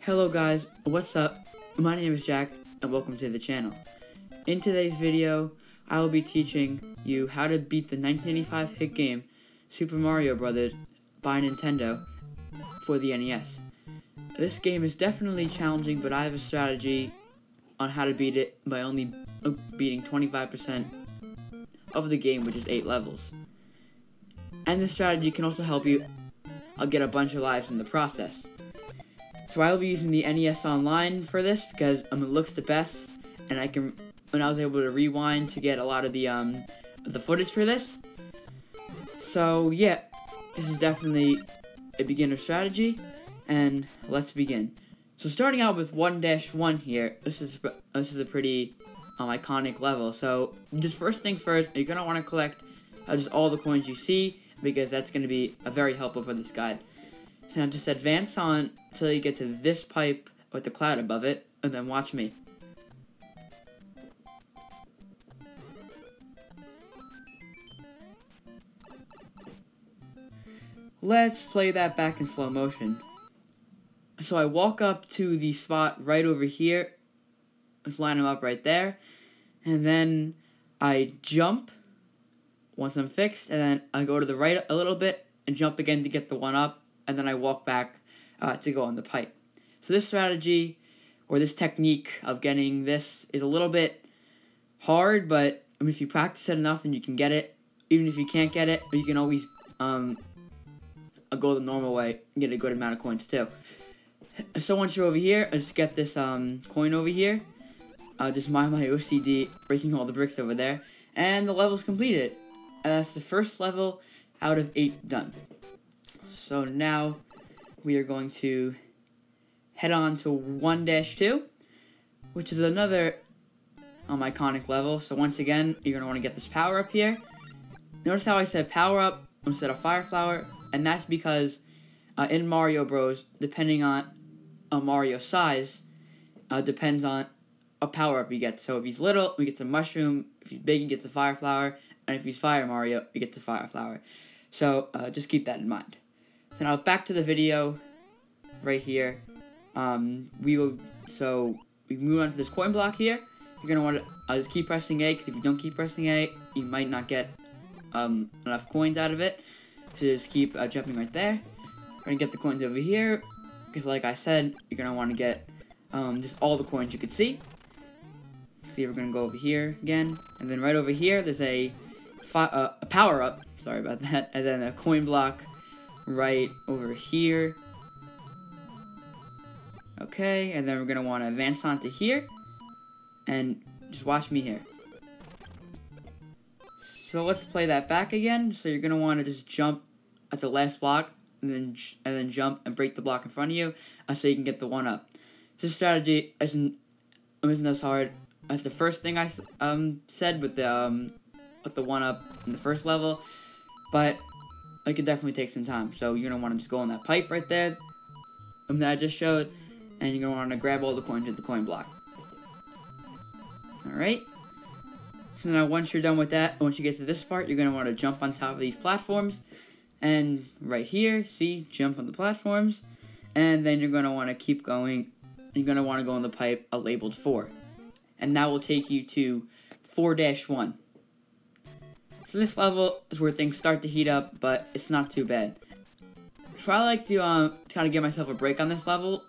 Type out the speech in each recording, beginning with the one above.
Hello guys, what's up? My name is Jack and welcome to the channel. In today's video, I will be teaching you how to beat the 1985 hit game Super Mario Bros. By Nintendo for the NES. This game is definitely challenging, but I have a strategy on how to beat it by only beating 25% of the game, which is 8 levels. And this strategy can also help you get a bunch of lives in the process. So I will be using the NES Online for this because it looks the best, and I was able to rewind to get a lot of the footage for this. So yeah, this is definitely a beginner strategy, and let's begin. So starting out with 1-1 here, this is a pretty iconic level. So just first things first, you're gonna want to collect just all the coins you see, because that's going to be very helpful for this guide. So now just advance on until you get to this pipe with the cloud above it, and then watch me. Let's play that back in slow motion. So I walk up to the spot right over here. Let's line them up right there. And then I jump once I'm fixed, and then I go to the right a little bit and jump again to get the one up, and then I walk back to go on the pipe. So this strategy, or this technique of getting this, is a little bit hard, but if you practice it enough, then you can get it. Even if you can't get it, you can always go the normal way and get a good amount of coins too. So once you're over here, I just get this coin over here. Just my OCD breaking all the bricks over there, and the level's completed. And that's the first level out of 8 done. So now we are going to head on to 1-2, which is another iconic level. So once again, you're going to want to get this power up here. Notice how I said power up instead of fire flower, and that's because in Mario Bros, depending on Mario's size, depends on a power up you get. So if he's little, he gets a mushroom. If he's big, he gets a fire flower. And if he's Fire Mario, he gets a Fire Flower. So, just keep that in mind. So now, back to the video, right here. We move on to this coin block here. You're going to want to just keep pressing A, because if you don't keep pressing A, you might not get enough coins out of it. So just keep jumping right there. We're going to get the coins over here, because like I said, you're going to want to get just all the coins you could see. See, we're going to go over here again. And then right over here, there's a power-up, sorry about that, and then a coin block right over here. Okay, and then we're going to want to advance onto here, and just watch me here. So let's play that back again. So you're going to want to just jump at the last block, and then jump and break the block in front of you, so you can get the one up. This strategy isn't as hard as the first thing I said with the one up in the first level, but it could definitely take some time. So you're gonna want to just go on that pipe right there that I just showed, and you're gonna want to grab all the coins with the coin block. Alright, so now once you're done with that, once you get to this part, you're gonna want to jump on top of these platforms, and right here, see, jump on the platforms, and then you're gonna want to keep going. You're gonna want to go on the pipe labeled 4, and that will take you to 4-1. So this level is where things start to heat up, but it's not too bad. So I like to kind of give myself a break on this level.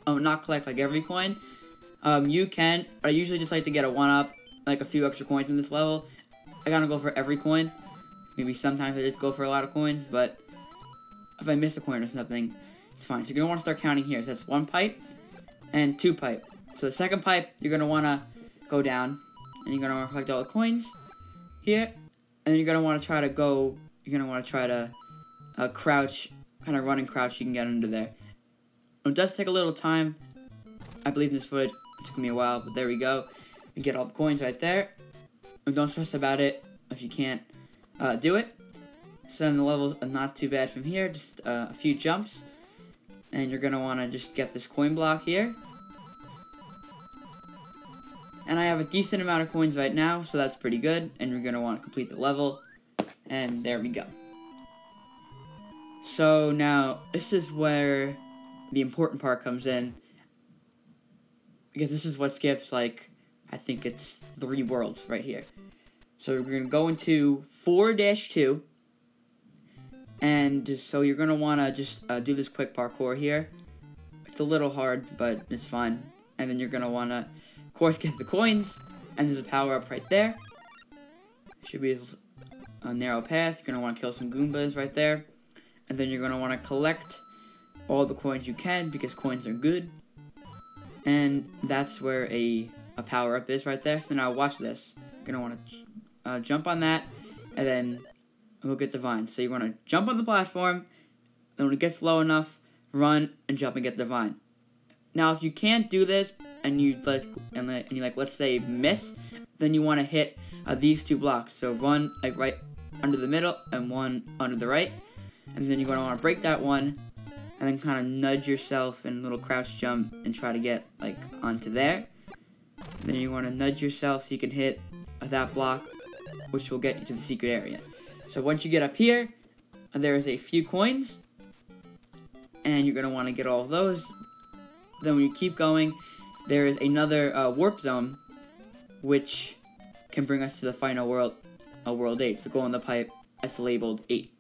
Not collect like every coin. You can, but I usually just like to get a 1-up, like a few extra coins in this level. I gotta go for every coin. Maybe sometimes I just go for a lot of coins, but if I miss a coin or something, it's fine. So you're gonna want to start counting here. So that's 1 pipe and 2 pipe. So the second pipe, you're gonna want to go down, and you're gonna want to collect all the coins here. And then you're going to want to try to go, crouch, kind of run and crouch, you can get under there. It does take a little time. I believe in this footage, it took me a while, but there we go. You get all the coins right there. And don't stress about it if you can't do it. So then the levels are not too bad from here, just a few jumps. And you're going to want to just get this coin block here. And I have a decent amount of coins right now, so that's pretty good. And you're going to want to complete the level. And there we go. So now, this is where the important part comes in, because this is what skips, like, I think it's 3 worlds right here. So we're going to go into 4-2, and so you're going to want to just do this quick parkour here. It's a little hard, but it's fun. And then you're going to want to, of course, get the coins, and there's a power-up right there. Should be a narrow path. You're going to want to kill some Goombas right there. And then you're going to want to collect all the coins you can, because coins are good. And that's where a power-up is right there. So now watch this. You're going to want to jump on that, and then we'll get Divine. So you want to jump on the platform, and when it gets low enough, run and jump and get Divine. Now, if you can't do this, and you let's say miss, then you want to hit these 2 blocks. So one like right under the middle, and one under the right, and then you're going to want to break that one, and then kind of nudge yourself in a little crouch jump and try to get like onto there. Then you want to nudge yourself so you can hit that block, which will get you to the secret area. So once you get up here, there is a few coins, and you're going to want to get all of those. Then when you keep going, there is another warp zone, which can bring us to the final world, world 8. So go on the pipe that's labeled 8.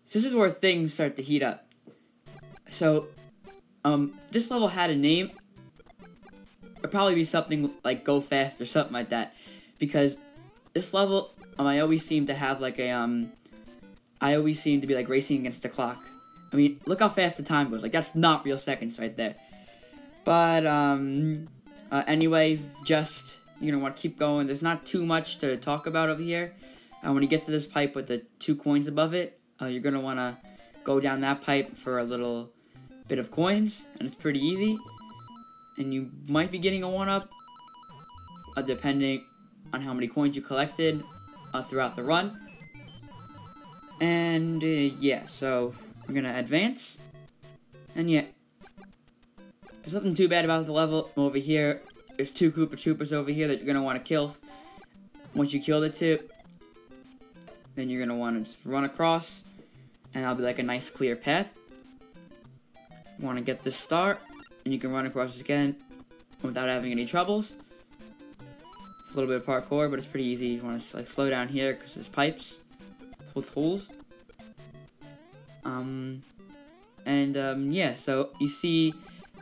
So this is where things start to heat up. So, this level had a name. It'd probably be something like Go Fast or something like that, because this level, I always seem to have like a, I always seem to be like racing against the clock. I mean, look how fast the time goes. Like, that's not real seconds right there. But, anyway, just, you're gonna want to keep going. There's not too much to talk about over here. When you get to this pipe with the 2 coins above it, you're gonna want to go down that pipe for a little bit of coins, and it's pretty easy. And you might be getting a 1-up, depending on how many coins you collected throughout the run. And, yeah, so we're gonna advance. And yeah, there's nothing too bad about the level. Over here, there's 2 Koopa Troopas over here that you're gonna want to kill. Once you kill the 2, then you're gonna want to just run across, and that'll be like a nice clear path. You want to get this star, and you can run across again without having any troubles. It's a little bit of parkour, but it's pretty easy. You want to like slow down here because there's pipes with holes. Yeah, so you see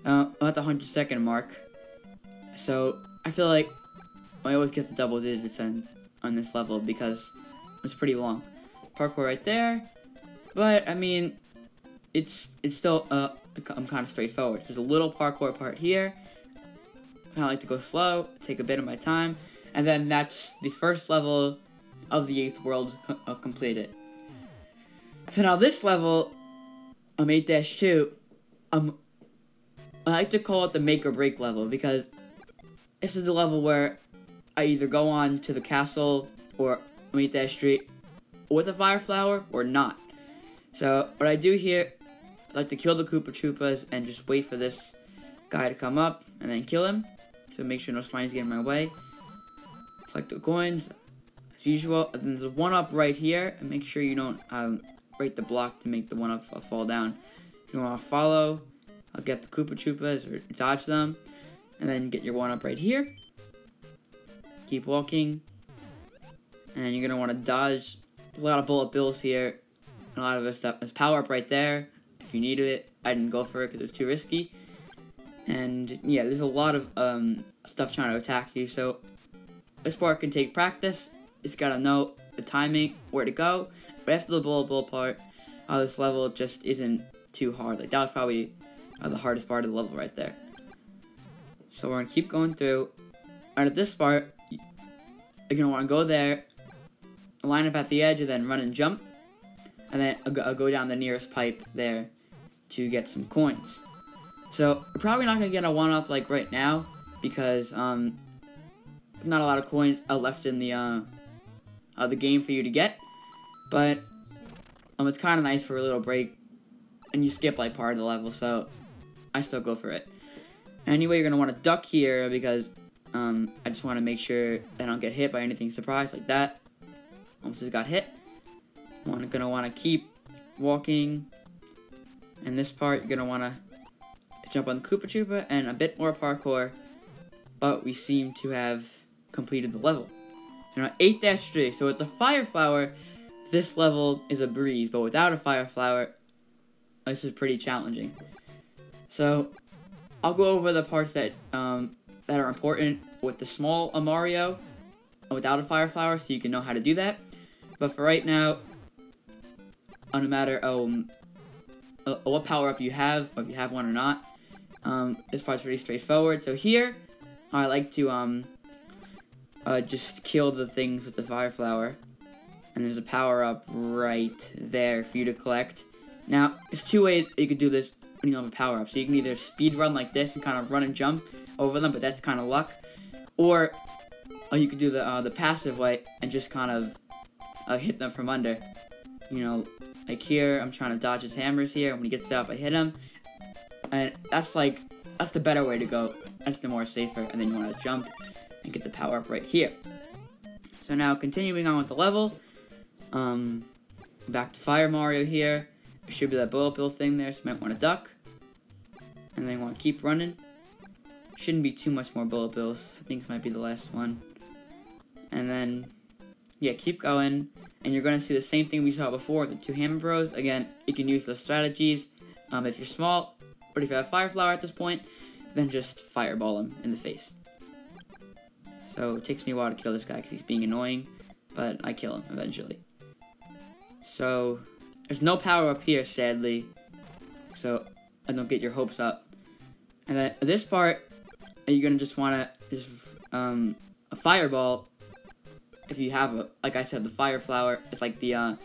at the 100-second mark. So I feel like I always get the double digits on this level because it's pretty long. Parkour right there, but I mean, it's still I'm kind of straightforward. There's a little parkour part here. I like to go slow, take a bit of my time, and then that's the first level of the 8th world completed. So now this level, 8-2, I like to call it the make or break level, because this is the level where I either go on to the castle or 8-3 with a fire flower or not. So what I do here, I like to kill the Koopa Troopas and just wait for this guy to come up and then kill him. So make sure no Smileys get in my way. Collect the coins as usual. And then there's a 1-up right here, and make sure you don't break the block to make the 1-up fall down. If you want to follow, I'll get the Koopa Troopas or dodge them, and then get your 1-up right here. Keep walking, and you're gonna want to dodge. There's a lot of bullet bills here. A lot of this stuff. There's power up right there if you needed it. I didn't go for it because it was too risky. And yeah, there's a lot of stuff trying to attack you. So this part can take practice. Just gotta know the timing, where to go. But after the bullet bill part, this level just isn't too hard. Like that was probably the hardest part of the level right there. So we're gonna keep going through. And at this part, you're gonna want to go there, line up at the edge, and then run and jump. And then I'll go down the nearest pipe there to get some coins. So we're probably not gonna get a 1-up like right now because not a lot of coins are left in the game for you to get. But it's kind of nice for a little break, and you skip like part of the level, so I still go for it. Anyway, you're gonna want to duck here because I just want to make sure I don't get hit by anything surprise like that. Almost just got hit. Gonna want to keep walking, In this part, you're gonna wanna jump on the Koopa Troopa and a bit more parkour, but we seem to have completed the level. So now 8-3, so with the Fire Flower, this level is a breeze, but without a Fire Flower, this is pretty challenging. So I'll go over the parts that that are important with the small Mario without a Fire Flower, so you can know how to do that. But for right now, no matter what power up you have, or if you have one or not, this part's pretty straightforward. So here, I like to just kill the things with the Fire Flower, and there's a power up right there for you to collect. Now, there's two ways you could do this when you don't have a power up. So you can either speed run like this and kind of run and jump over them, but that's kind of luck, or you could do the passive way and just kind of hit them from under. You know, like here, I'm trying to dodge his hammers here. When he gets up, I hit him, and that's the better way to go. That's the more safer, and then you want to jump and get the power up right here. So now, continuing on with the level, back to Fire Mario here. There should be that bullet bill thing there, so you might want to duck, and then you want to keep running. Shouldn't be too much more bullet bills. I think this might be the last one. And then, yeah, keep going, and you're going to see the same thing we saw before, the two Hammer Bros. Again, you can use those strategies. If you're small, or if you have a Fire Flower at this point, then just fireball him in the face. So it takes me a while to kill this guy because he's being annoying, but I kill him eventually. So there's no power up here, sadly, so I don't get your hopes up. And then this part, you're gonna just wanna a fireball. If you have a, like I said, the Fire Flower, it's like the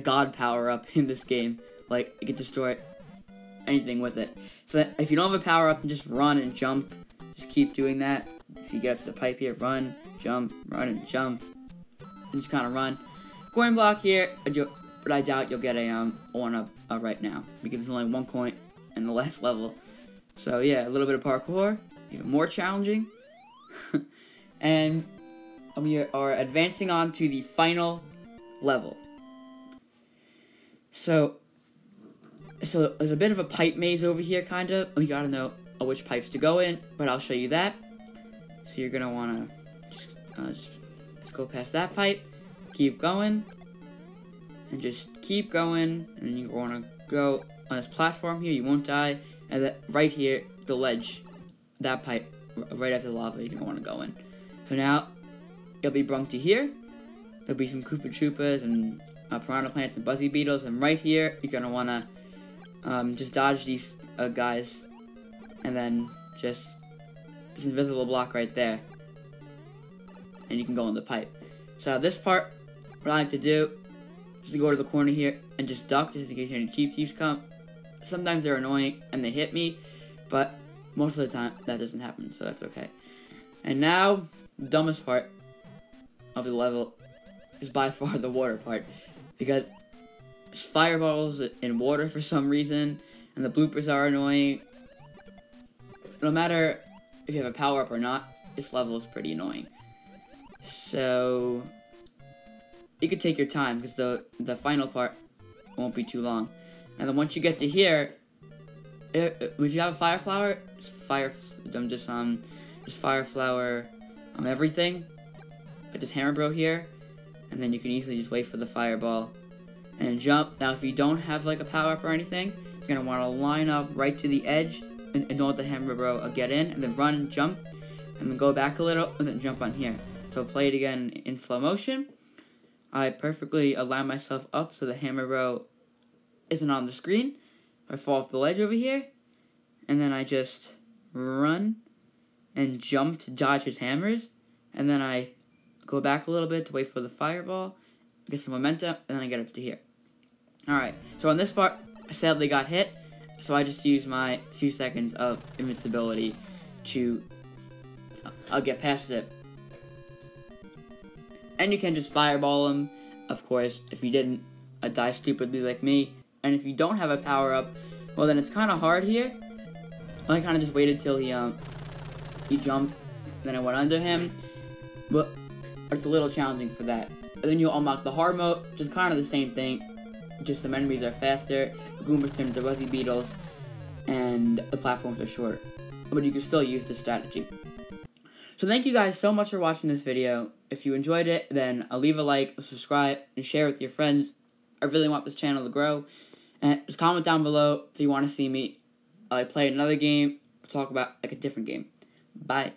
God power up in this game. Like, you can destroy anything with it. So that if you don't have a power up, just run and jump. Just keep doing that. If you get up to the pipe here, run, jump, run and jump, and just kind of run. Coin block here, but I doubt you'll get a one up right now because there's only one coin in the last level. So yeah, a little bit of parkour, even more challenging, and we are advancing on to the final level. So there's a bit of a pipe maze over here, kind of. We gotta know which pipes to go in, but I'll show you that. So you're gonna wanna just go past that pipe, keep going, and just keep going, and you wanna go on this platform here. You won't die, and then right here, the ledge, that pipe, right after the lava, you're gonna wanna go in. So now you'll be brung to here. There'll be some Koopa Troopas and Piranha Plants and Buzzy Beetles, and right here, you're gonna wanna just dodge these guys, and then just this invisible block right there, and you can go in the pipe. So this part, what I like to do is to go to the corner here and just duck, just in case any Cheep Cheeps come. Sometimes they're annoying and they hit me, but most of the time that doesn't happen, so that's okay. And now, the dumbest part of the level is by far the water part, because there's fireballs in water for some reason, and the bloopers are annoying. No matter if you have a power-up or not, this level is pretty annoying. So you could take your time, because the final part won't be too long. And then once you get to here, if you have a Fire Flower, just Fire Flower everything. Like this Hammer Bro here, and then you can easily just wait for the fireball and jump. Now, if you don't have like a power-up or anything, you're gonna want to line up right to the edge and don't let the Hammer Bro get in, and then run and jump, and then go back a little, and then jump on here. So play it again in slow motion. I perfectly align myself up so the Hammer Bro isn't on the screen. I fall off the ledge over here, and then I just run and jump to dodge his hammers, and then I go back a little bit to wait for the fireball, get some momentum, and then I get up to here. Alright, so on this part, I sadly got hit, so I just used my few seconds of invincibility to get past it. And you can just fireball him, of course, if you didn't die stupidly like me. And if you don't have a power-up, well then it's kind of hard here. I kind of just waited till he jumped, then I went under him, but it's a little challenging for that. And then you'll unlock the hard mode, which is kind of the same thing. just some enemies are faster, the Goombas turn into Buzzy Beetles, and the platforms are shorter. But you can still use this strategy. So thank you guys so much for watching this video. If you enjoyed it, then leave a like, subscribe, and share with your friends. I really want this channel to grow. And just comment down below if you want to see me play another game or talk about like a different game. Bye.